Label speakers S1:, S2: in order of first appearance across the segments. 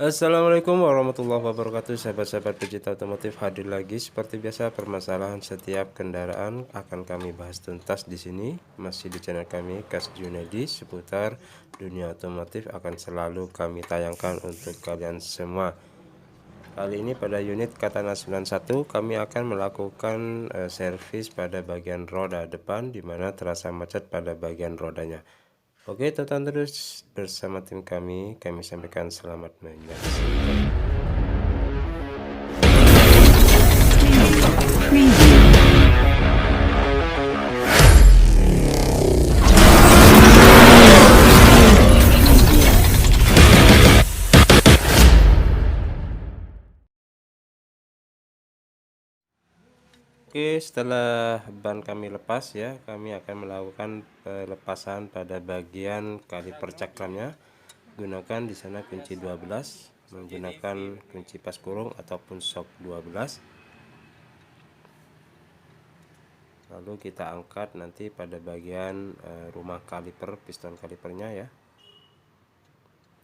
S1: Assalamualaikum warahmatullahi wabarakatuh. Sahabat-sahabat pecinta otomotif, hadir lagi seperti biasa. Permasalahan setiap kendaraan akan kami bahas tuntas di sini. Masih di channel kami Kas Junedi. Seputar dunia otomotif akan selalu kami tayangkan untuk kalian semua. Kali ini pada unit Katana 91 kami akan melakukan servis pada bagian roda depan, dimana terasa macet pada bagian rodanya. Oke, tonton terus bersama tim kami sampaikan selamat menyaksikan. Oke, setelah ban kami lepas ya, kami akan melakukan pelepasan pada bagian kaliper cakramnya. Gunakan di sana kunci 12, menggunakan kunci pas kurung ataupun shock 12. Lalu kita angkat nanti pada bagian rumah kaliper, piston kalipernya ya.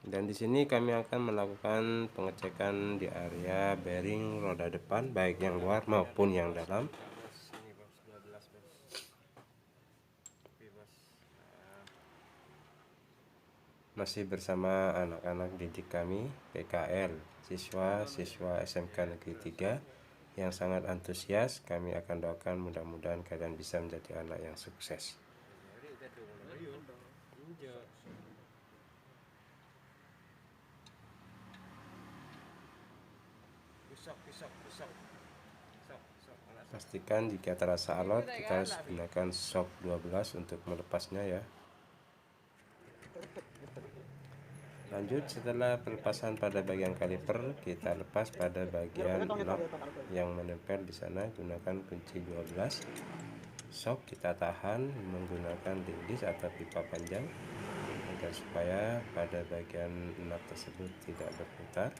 S1: Dan di sini kami akan melakukan pengecekan di area bearing roda depan, baik yang luar maupun yang dalam. Masih bersama anak-anak didik kami PKL, siswa-siswa SMK Negeri 3 yang sangat antusias. Kami akan doakan mudah-mudahan kalian bisa menjadi anak yang sukses. Pastikan jika terasa alot, kita harus gunakan shock 12 untuk melepasnya ya. Lanjut, setelah pelepasan pada bagian kaliper, kita lepas pada bagian knob yang menempel di sana. Gunakan kunci 12. Shock kita tahan menggunakan lindis atau pipa panjang agar supaya pada bagian knob tersebut tidak berputar.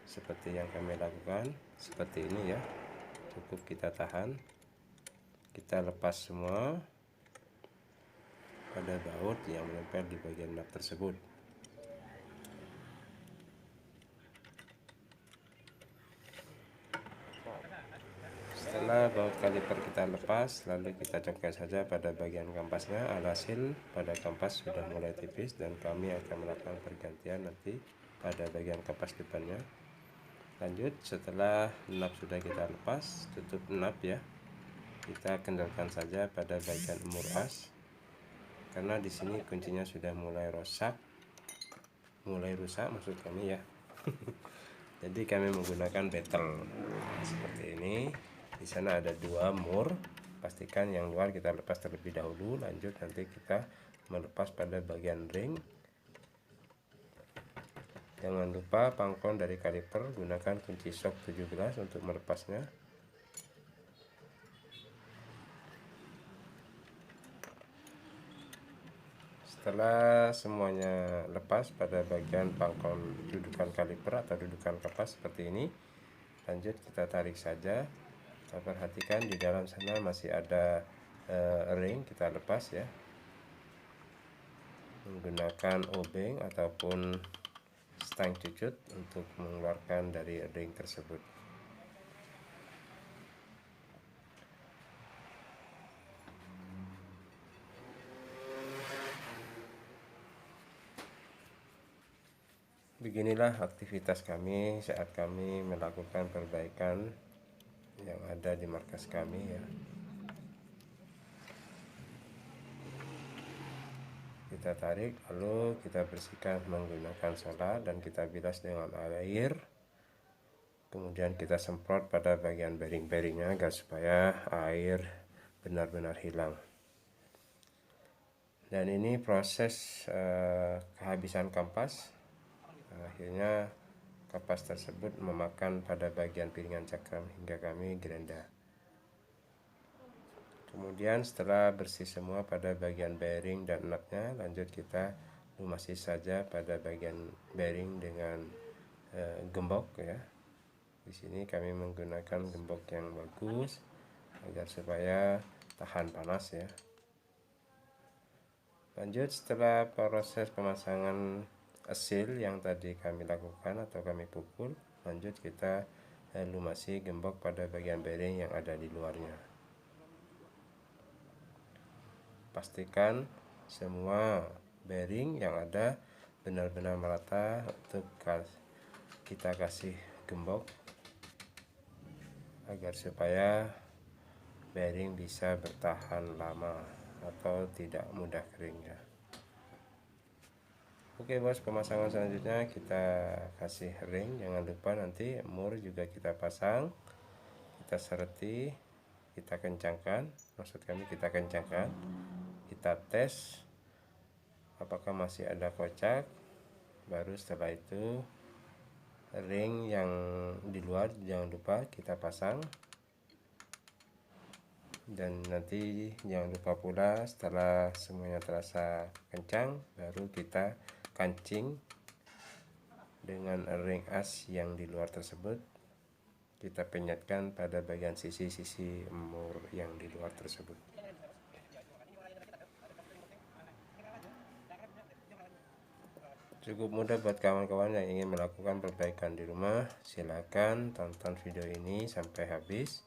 S1: Seperti yang kami lakukan, seperti ini ya. Cukup kita tahan, kita lepas semua pada baut yang menempel di bagian knob tersebut. Setelah baut kaliper kita lepas, lalu kita congkel saja pada bagian kampasnya. Alhasil pada kampas sudah mulai tipis dan kami akan melakukan pergantian nanti pada bagian kampas depannya. Lanjut, setelah knob sudah kita lepas, tutup knob ya. Kita kendalkan saja pada bagian umur as, karena di sini kuncinya sudah mulai rusak maksud kami ya. Jadi kami menggunakan betel seperti ini. Di sana ada 2 mur. Pastikan yang luar kita lepas terlebih dahulu. Lanjut nanti kita melepas pada bagian ring. Jangan lupa pangkon dari kaliper, gunakan kunci shock 17 untuk melepasnya. Setelah semuanya lepas pada bagian pangkon dudukan kaliper atau dudukan kapas seperti ini, lanjut kita tarik saja. Perhatikan di dalam sana masih ada ring, kita lepas ya menggunakan obeng ataupun stang cucut untuk mengeluarkan dari ring tersebut. Beginilah aktivitas kami saat kami melakukan perbaikan yang ada di markas kami ya. Kita tarik, lalu kita bersihkan menggunakan soda dan kita bilas dengan air. Kemudian kita semprot pada bagian bearing-bearingnya agar supaya air benar-benar hilang. Dan ini proses kehabisan kampas. Akhirnya kapas tersebut memakan pada bagian piringan cakram hingga kami gerenda. Kemudian setelah bersih semua pada bagian bearing dan knobnya, lanjut kita lumasi saja pada bagian bearing dengan gembok ya. Di sini kami menggunakan gembok yang bagus agar supaya tahan panas ya. Lanjut, setelah proses pemasangan seal yang tadi kami lakukan atau kami pukul. Lanjut kita lumasi gembok pada bagian bearing yang ada di luarnya. Pastikan semua bearing yang ada benar-benar merata untuk kita kasih gembok agar supaya bearing bisa bertahan lama atau tidak mudah kering ya. Oke bos, pemasangan selanjutnya kita kasih ring. Jangan lupa nanti mur juga kita pasang, kita sereti, kita kencangkan, maksud kami kita kencangkan, kita tes apakah masih ada kocak. Baru setelah itu ring yang di luar jangan lupa kita pasang. Dan nanti jangan lupa pula setelah semuanya terasa kencang, baru kita kancing dengan ring as yang di luar tersebut. Kita penyetkan pada bagian sisi-sisi mur yang di luar tersebut. Cukup mudah buat kawan-kawan yang ingin melakukan perbaikan di rumah. Silakan tonton video ini sampai habis,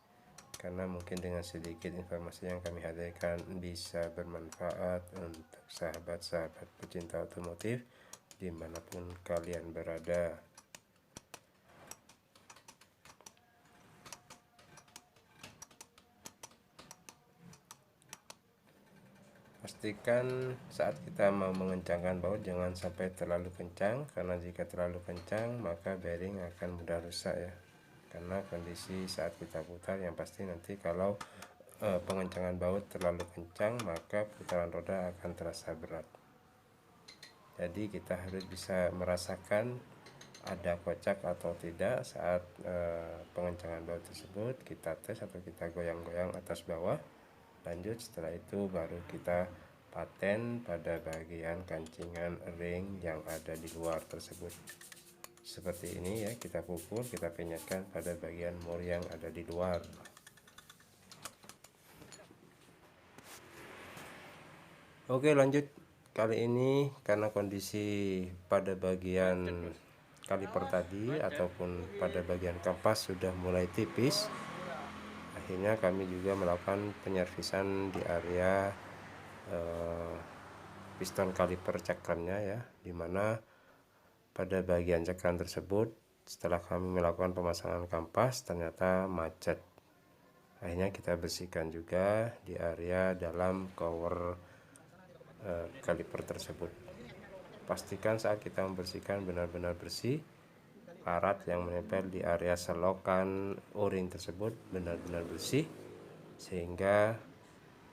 S1: karena mungkin dengan sedikit informasi yang kami hadirkan bisa bermanfaat untuk sahabat-sahabat pecinta otomotif dimanapun kalian berada. Pastikan saat kita mau mengencangkan baut jangan sampai terlalu kencang, karena jika terlalu kencang maka bearing akan mudah rusak ya. Karena kondisi saat kita putar yang pasti nanti kalau pengencangan baut terlalu kencang maka putaran roda akan terasa berat. Jadi kita harus bisa merasakan ada kocak atau tidak saat pengencangan baut tersebut. Kita tes atau kita goyang-goyang atas bawah. Lanjut setelah itu baru kita paten pada bagian kancingan ring yang ada di luar tersebut. Seperti ini ya, kita pukul, kita penyetkan pada bagian mur yang ada di luar. Oke lanjut. Kali ini karena kondisi pada bagian kaliper tadi ataupun pada bagian kampas sudah mulai tipis, akhirnya kami juga melakukan penyervisan di area piston kaliper cakramnya ya, dimana pada bagian cakram tersebut setelah kami melakukan pemasangan kampas ternyata macet. Akhirnya kita bersihkan juga di area dalam cover kaliper tersebut. Pastikan saat kita membersihkan benar-benar bersih, karat yang menempel di area selokan o-ring tersebut benar-benar bersih, sehingga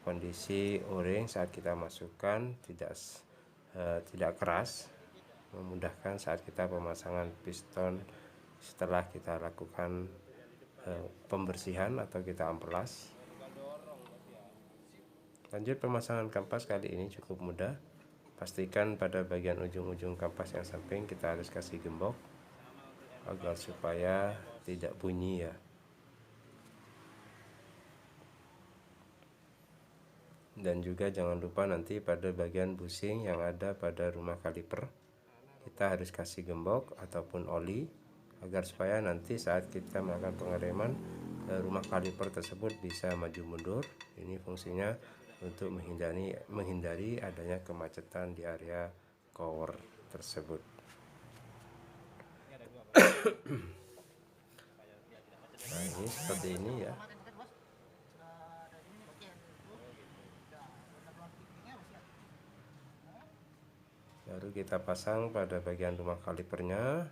S1: kondisi o-ring saat kita masukkan tidak keras, memudahkan saat kita pemasangan piston setelah kita lakukan pembersihan atau kita amplas. Lanjut pemasangan kampas kali ini cukup mudah. Pastikan pada bagian ujung-ujung kampas yang samping kita harus kasih gembok agar supaya tidak bunyi ya. Dan juga jangan lupa nanti pada bagian busing yang ada pada rumah kaliper kita harus kasih gembok ataupun oli agar supaya nanti saat kita melakukan pengereman rumah kaliper tersebut bisa maju mundur. Ini fungsinya untuk menghindari adanya kemacetan di area cover tersebut. Nah ini seperti ini ya. Baru kita pasang pada bagian rumah kalipernya.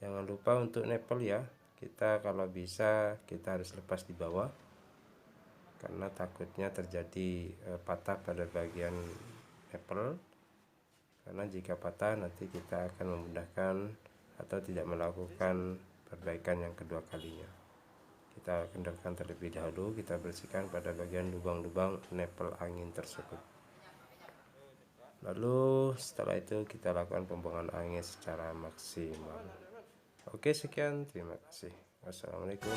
S1: Jangan lupa untuk nepel ya, kita kalau bisa kita harus lepas di bawah karena takutnya terjadi patah pada bagian nepel, karena jika patah nanti kita akan memudahkan atau tidak melakukan perbaikan yang kedua kalinya. Kita kendorkan terlebih dahulu, kita bersihkan pada bagian lubang-lubang nepel angin tersebut. Lalu setelah itu kita lakukan pembuangan angin secara maksimal. Oke sekian, terima kasih. Wassalamualaikum.